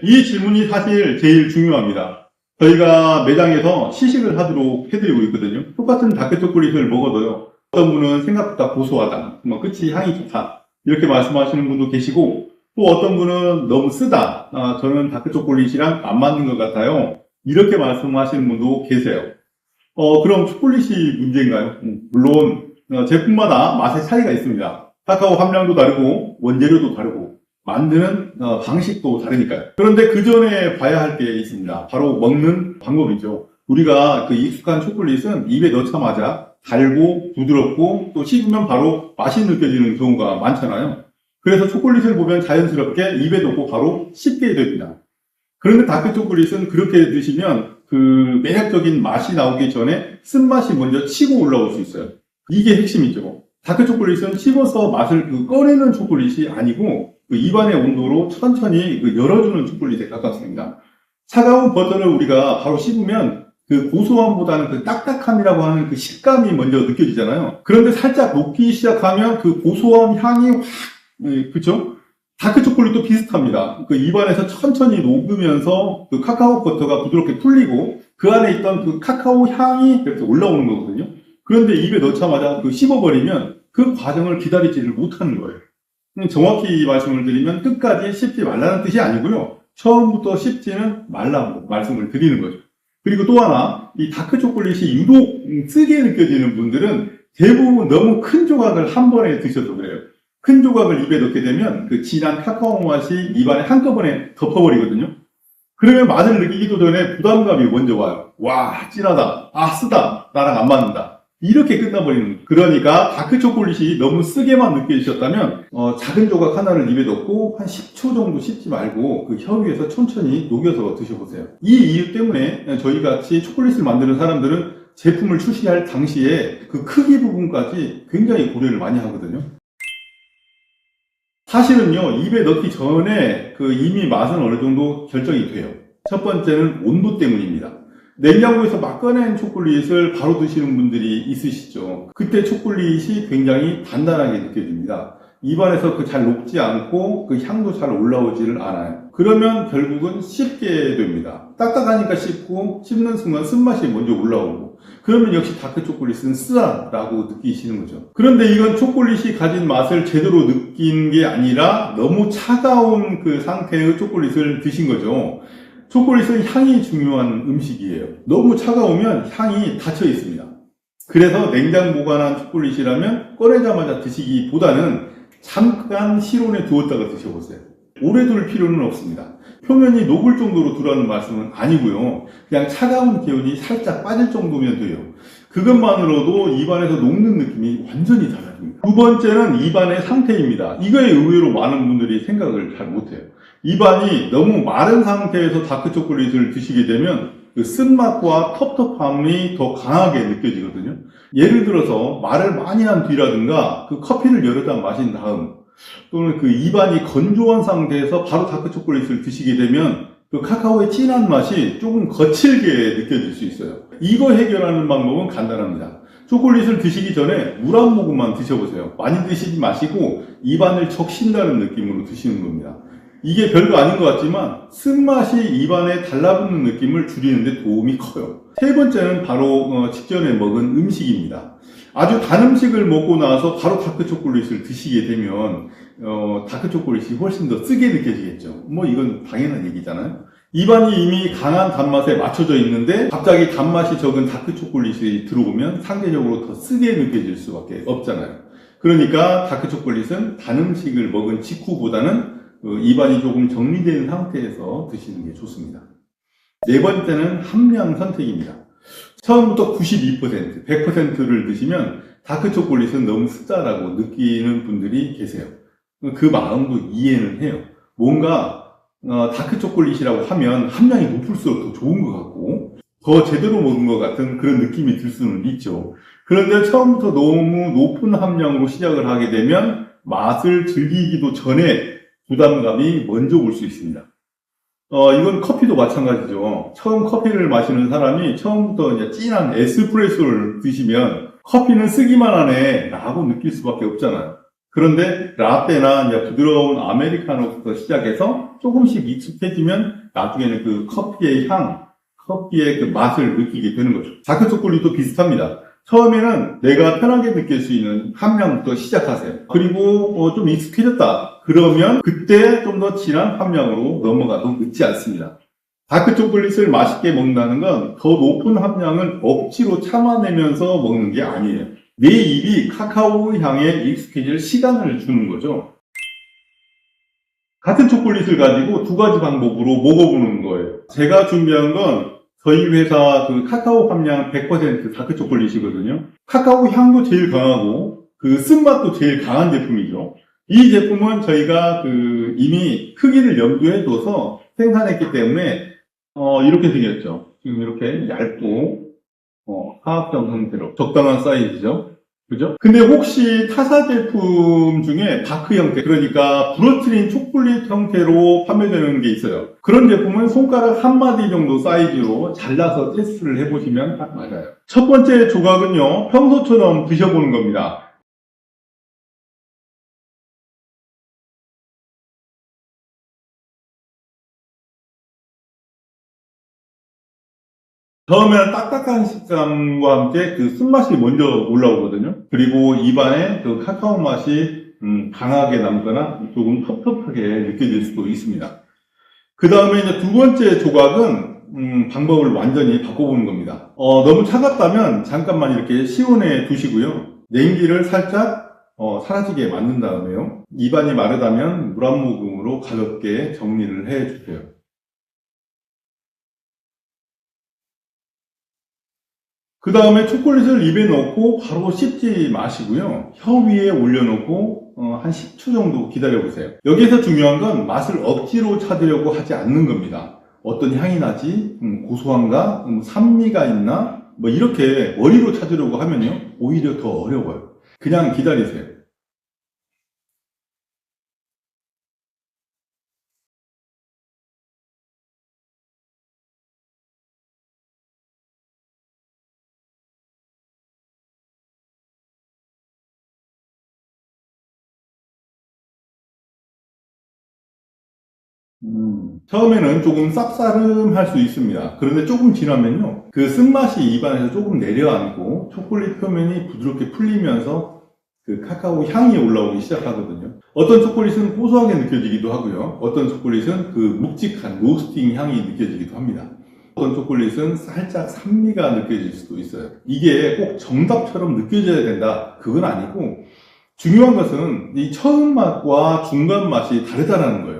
이 질문이 사실 제일 중요합니다. 저희가 매장에서 시식을 하도록 해드리고 있거든요. 똑같은 다크 초콜릿을 먹어도요. 어떤 분은 생각보다 고소하다, 끝이 향이 좋다, 이렇게 말씀하시는 분도 계시고, 또 어떤 분은 너무 쓰다, 저는 다크 초콜릿이랑 안 맞는 것 같아요, 이렇게 말씀하시는 분도 계세요. 그럼 초콜릿이 문제인가요? 물론 제품마다 맛의 차이가 있습니다. 카카오 함량도 다르고 원재료도 다르고 만드는 방식도 다르니까요. 그런데 그 전에 봐야 할 게 있습니다. 바로 먹는 방법이죠. 우리가 그 익숙한 초콜릿은 입에 넣자마자 달고 부드럽고 또 씹으면 바로 맛이 느껴지는 경우가 많잖아요. 그래서 초콜릿을 보면 자연스럽게 입에 넣고 바로 씹게 됩니다. 그런데 다크 초콜릿은 그렇게 드시면 그 매력적인 맛이 나오기 전에 쓴맛이 먼저 치고 올라올 수 있어요. 이게 핵심이죠. 다크 초콜릿은 씹어서 맛을 꺼내는 초콜릿이 아니고 그 입안의 온도로 천천히 열어주는 초콜릿에 가깝습니다. 차가운 버터를 우리가 바로 씹으면 그 고소함보다는 그 딱딱함이라고 하는 그 식감이 먼저 느껴지잖아요. 그런데 살짝 녹기 시작하면 그 고소한 향이 확, 그쵸? 다크 초콜릿도 비슷합니다. 그 입안에서 천천히 녹으면서 그 카카오 버터가 부드럽게 풀리고 그 안에 있던 그 카카오 향이 이렇게 올라오는 거거든요. 그런데 입에 넣자마자 그 씹어버리면 그 과정을 기다리지를 못하는 거예요. 정확히 말씀을 드리면 끝까지 씹지 말라는 뜻이 아니고요. 처음부터 씹지는 말라고 말씀을 드리는 거죠. 그리고 또 하나, 이 다크 초콜릿이 유독 쓰게 느껴지는 분들은 대부분 너무 큰 조각을 한 번에 드셔서 그래요. 큰 조각을 입에 넣게 되면 그 진한 카카오 맛이 입안에 한꺼번에 덮어버리거든요. 그러면 맛을 느끼기도 전에 부담감이 먼저 와요. 와, 진하다. 아, 쓰다. 나랑 안 맞는다. 이렇게 끝나버리는 거예요. 그러니까 다크 초콜릿이 너무 쓰게만 느껴지셨다면 작은 조각 하나를 입에 넣고 한 10초 정도 씹지 말고 그 혀 위에서 천천히 녹여서 드셔보세요. 이 이유 때문에 저희같이 초콜릿을 만드는 사람들은 제품을 출시할 당시에 그 크기 부분까지 굉장히 고려를 많이 하거든요. 사실은요, 입에 넣기 전에 그 이미 맛은 어느 정도 결정이 돼요. 첫 번째는 온도 때문입니다. 냉장고에서 막 꺼낸 초콜릿을 바로 드시는 분들이 있으시죠. 그때 초콜릿이 굉장히 단단하게 느껴집니다. 입안에서 잘 녹지 않고 그 향도 잘 올라오지를 않아요. 그러면 결국은 씹게 됩니다. 딱딱하니까 씹고 씹는 순간 쓴맛이 먼저 올라오고 그러면 역시 다크 초콜릿은 쓰다라고 느끼시는 거죠. 그런데 이건 초콜릿이 가진 맛을 제대로 느낀 게 아니라 너무 차가운 그 상태의 초콜릿을 드신 거죠. 초콜릿은 향이 중요한 음식이에요. 너무 차가우면 향이 닫혀 있습니다. 그래서 냉장 보관한 초콜릿이라면 꺼내자마자 드시기보다는 잠깐 실온에 두었다가 드셔보세요. 오래 둘 필요는 없습니다. 표면이 녹을 정도로 두라는 말씀은 아니고요. 그냥 차가운 기운이 살짝 빠질 정도면 돼요. 그것만으로도 입안에서 녹는 느낌이 완전히 달라집니다. 두 번째는 입안의 상태입니다. 이거에 의외로 많은 분들이 생각을 잘 못해요. 입안이 너무 마른 상태에서 다크 초콜릿을 드시게 되면 그 쓴맛과 텁텁함이 더 강하게 느껴지거든요. 예를 들어서 말을 많이 한 뒤라든가 그 커피를 여러 잔 마신 다음 또는 그 입안이 건조한 상태에서 바로 다크 초콜릿을 드시게 되면 그 카카오의 진한 맛이 조금 거칠게 느껴질 수 있어요. 이거 해결하는 방법은 간단합니다. 초콜릿을 드시기 전에 물 한 모금만 드셔보세요. 많이 드시지 마시고 입안을 적신다는 느낌으로 드시는 겁니다. 이게 별거 아닌 것 같지만 쓴맛이 입안에 달라붙는 느낌을 줄이는 데 도움이 커요. 세 번째는 바로 직전에 먹은 음식입니다. 아주 단 음식을 먹고 나서 바로 다크 초콜릿을 드시게 되면 다크 초콜릿이 훨씬 더 쓰게 느껴지겠죠. 이건 당연한 얘기잖아요. 입안이 이미 강한 단맛에 맞춰져 있는데 갑자기 단맛이 적은 다크 초콜릿이 들어오면 상대적으로 더 쓰게 느껴질 수밖에 없잖아요. 그러니까 다크 초콜릿은 단 음식을 먹은 직후보다는 입안이 조금 정리된 상태에서 드시는 게 좋습니다. 네 번째는 함량 선택입니다. 처음부터 92%, 100%를 드시면 다크 초콜릿은 너무 쓰다라고 느끼는 분들이 계세요. 그 마음도 이해는 해요. 뭔가 다크 초콜릿이라고 하면 함량이 높을수록 더 좋은 것 같고 더 제대로 먹은 것 같은 그런 느낌이 들 수는 있죠. 그런데 처음부터 너무 높은 함량으로 시작을 하게 되면 맛을 즐기기도 전에 부담감이 먼저 올 수 있습니다. 이건 커피도 마찬가지죠. 처음 커피를 마시는 사람이 처음부터 이제 진한 에스프레소를 드시면 커피는 쓰기만 하네 라고 느낄 수밖에 없잖아요. 그런데 라떼나 이제 부드러운 아메리카노부터 시작해서 조금씩 익숙해지면 나중에는 그 커피의 향, 커피의 그 맛을 느끼게 되는 거죠. 다크 초콜릿도 비슷합니다. 처음에는 내가 편하게 느낄 수 있는 함량부터 시작하세요. 그리고 좀 익숙해졌다. 그러면 그때 좀 더 진한 함량으로 넘어가도 늦지 않습니다. 다크 초콜릿을 맛있게 먹는다는 건 더 높은 함량을 억지로 참아내면서 먹는 게 아니에요. 내 입이 카카오 향에 익숙해질 시간을 주는 거죠. 같은 초콜릿을 가지고 두 가지 방법으로 먹어보는 거예요. 제가 준비한 건 저희 회사 그 카카오 함량 100% 다크 초콜릿이거든요. 카카오 향도 제일 강하고 그 쓴맛도 제일 강한 제품이죠. 이 제품은 저희가 그 이미 크기를 염두에 둬서 생산했기 때문에 이렇게 생겼죠. 지금 이렇게 얇고 화학점 형태로 적당한 사이즈죠. 그죠? 근데 혹시 타사 제품 중에 다크 형태, 그러니까 부러뜨린 초콜릿 형태로 판매되는 게 있어요. 그런 제품은 손가락 한 마디 정도 사이즈로 잘라서 테스트를 해보시면 딱 맞아요. 첫 번째 조각은요, 평소처럼 드셔보는 겁니다. 처음에는 딱딱한 식감과 함께 그 쓴맛이 먼저 올라오거든요. 그리고 입안에 그 카카오 맛이 강하게 남거나 조금 텁텁하게 느껴질 수도 있습니다. 그 다음에 이제 두 번째 조각은 방법을 완전히 바꿔보는 겁니다. 너무 차갑다면 잠깐만 이렇게 시온에 두시고요. 냉기를 살짝 사라지게 만든 다음에요. 입안이 마르다면 물 한 모금으로 가볍게 정리를 해주세요. 그 다음에 초콜릿을 입에 넣고 바로 씹지 마시고요. 혀 위에 올려놓고 한 10초 정도 기다려보세요. 여기서 중요한 건 맛을 억지로 찾으려고 하지 않는 겁니다. 어떤 향이 나지? 고소한가? 산미가 있나? 뭐 이렇게 머리로 찾으려고 하면요. 오히려 더 어려워요. 그냥 기다리세요. 처음에는 조금 쌉싸름할 수 있습니다. 그런데 조금 지나면요. 그 쓴맛이 입안에서 조금 내려앉고 초콜릿 표면이 부드럽게 풀리면서 그 카카오 향이 올라오기 시작하거든요. 어떤 초콜릿은 고소하게 느껴지기도 하고요. 어떤 초콜릿은 그 묵직한 로스팅 향이 느껴지기도 합니다. 어떤 초콜릿은 살짝 산미가 느껴질 수도 있어요. 이게 꼭 정답처럼 느껴져야 된다. 그건 아니고 중요한 것은 이 처음 맛과 중간 맛이 다르다는 거예요.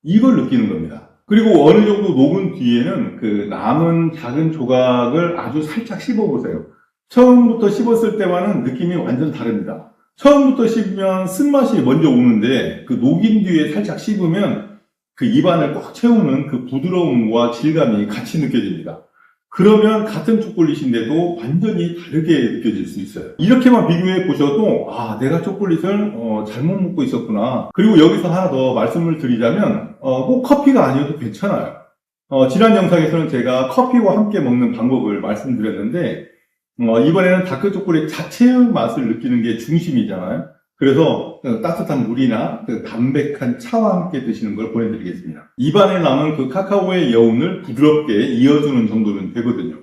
이걸 느끼는 겁니다. 그리고 어느 정도 녹은 뒤에는 그 남은 작은 조각을 아주 살짝 씹어보세요. 처음부터 씹었을 때와는 느낌이 완전 다릅니다. 처음부터 씹으면 쓴맛이 먼저 오는데 그 녹인 뒤에 살짝 씹으면 그 입안을 꽉 채우는 그 부드러움과 질감이 같이 느껴집니다. 그러면 같은 초콜릿인데도 완전히 다르게 느껴질 수 있어요. 이렇게만 비교해 보셔도 내가 초콜릿을 잘못 먹고 있었구나. 그리고 여기서 하나 더 말씀을 드리자면 꼭 커피가 아니어도 괜찮아요. 지난 영상에서는 제가 커피와 함께 먹는 방법을 말씀드렸는데 이번에는 다크 초콜릿 자체의 맛을 느끼는 게 중심이잖아요. 그래서 따뜻한 물이나 담백한 차와 함께 드시는 걸 보내드리겠습니다. 입안에 남은 그 카카오의 여운을 부드럽게 이어주는 정도는 되거든요.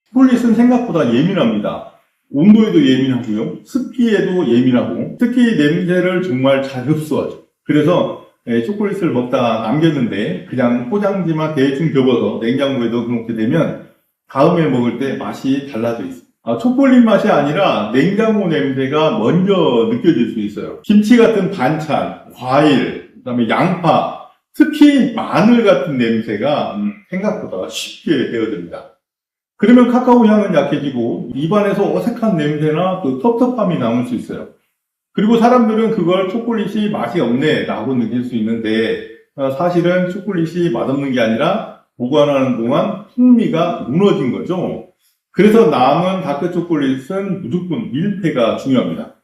초콜릿은 생각보다 예민합니다. 온도에도 예민하고요. 습기에도 예민하고 특히 냄새를 정말 잘 흡수하죠. 그래서 초콜릿을 먹다 남겼는데 그냥 포장지만 대충 접어서 냉장고에 넣어놓게 되면 다음에 먹을 때 맛이 달라져 있습니다. 초콜릿 맛이 아니라 냉장고 냄새가 먼저 느껴질 수 있어요. 김치 같은 반찬, 과일, 그다음에 양파, 특히 마늘 같은 냄새가 생각보다 쉽게 배어듭니다. 그러면 카카오 향은 약해지고 입안에서 어색한 냄새나 그 텁텁함이 남을 수 있어요. 그리고 사람들은 그걸 초콜릿이 맛이 없네 라고 느낄 수 있는데 사실은 초콜릿이 맛없는 게 아니라 보관하는 동안 풍미가 무너진 거죠. 그래서 남은 다크 초콜릿은 무조건 밀폐가 중요합니다.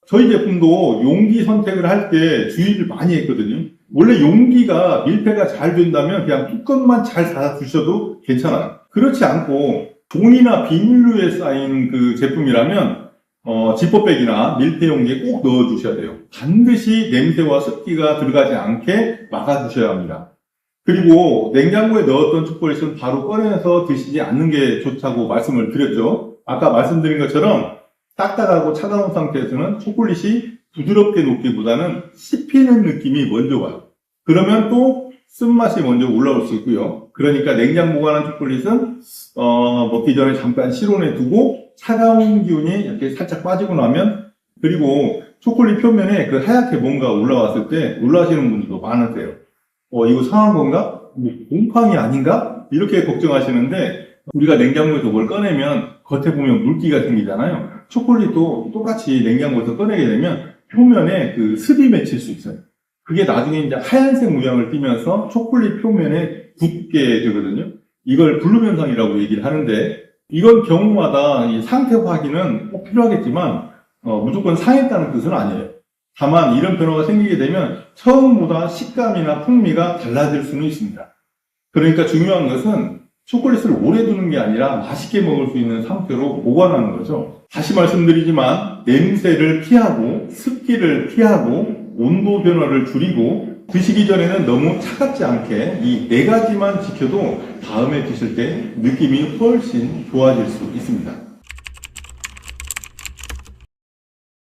저희 제품도 용기 선택을 할 때 주의를 많이 했거든요. 원래 용기가 밀폐가 잘 된다면 그냥 뚜껑만 잘 닫아 두셔도 괜찮아요. 그렇지 않고 종이나 비닐류에 쌓인 그 제품이라면 지퍼백이나 밀폐 용기에 꼭 넣어주셔야 돼요. 반드시 냄새와 습기가 들어가지 않게 막아주셔야 합니다. 그리고 냉장고에 넣었던 초콜릿은 바로 꺼내서 드시지 않는 게 좋다고 말씀을 드렸죠. 아까 말씀드린 것처럼 딱딱하고 차가운 상태에서는 초콜릿이 부드럽게 녹기보다는 씹히는 느낌이 먼저 와요. 그러면 또 쓴맛이 먼저 올라올 수 있고요. 그러니까 냉장 보관한 초콜릿은 먹기 전에 잠깐 실온에 두고 차가운 기운이 이렇게 살짝 빠지고 나면, 그리고 초콜릿 표면에 그 하얗게 뭔가 올라왔을 때 놀라시는 분들도 많으세요. 이거 상한 건가? 뭐 곰팡이 아닌가? 이렇게 걱정하시는데, 우리가 냉장고에서 뭘 꺼내면 겉에 보면 물기가 생기잖아요. 초콜릿도 똑같이 냉장고에서 꺼내게 되면 표면에 그 습이 맺힐 수 있어요. 그게 나중에 이제 하얀색 모양을 띠면서 초콜릿 표면에 굳게 되거든요. 이걸 블룸 현상이라고 얘기를 하는데, 이건 경우마다 이 상태 확인은 꼭 필요하겠지만 무조건 상했다는 뜻은 아니에요. 다만 이런 변화가 생기게 되면 처음보다 식감이나 풍미가 달라질 수는 있습니다. 그러니까 중요한 것은 초콜릿을 오래 두는 게 아니라 맛있게 먹을 수 있는 상태로 보관하는 거죠. 다시 말씀드리지만 냄새를 피하고 습기를 피하고 온도 변화를 줄이고 드시기 전에는 너무 차갑지 않게 이 4가지만 지켜도 다음에 드실 때 느낌이 훨씬 좋아질 수 있습니다.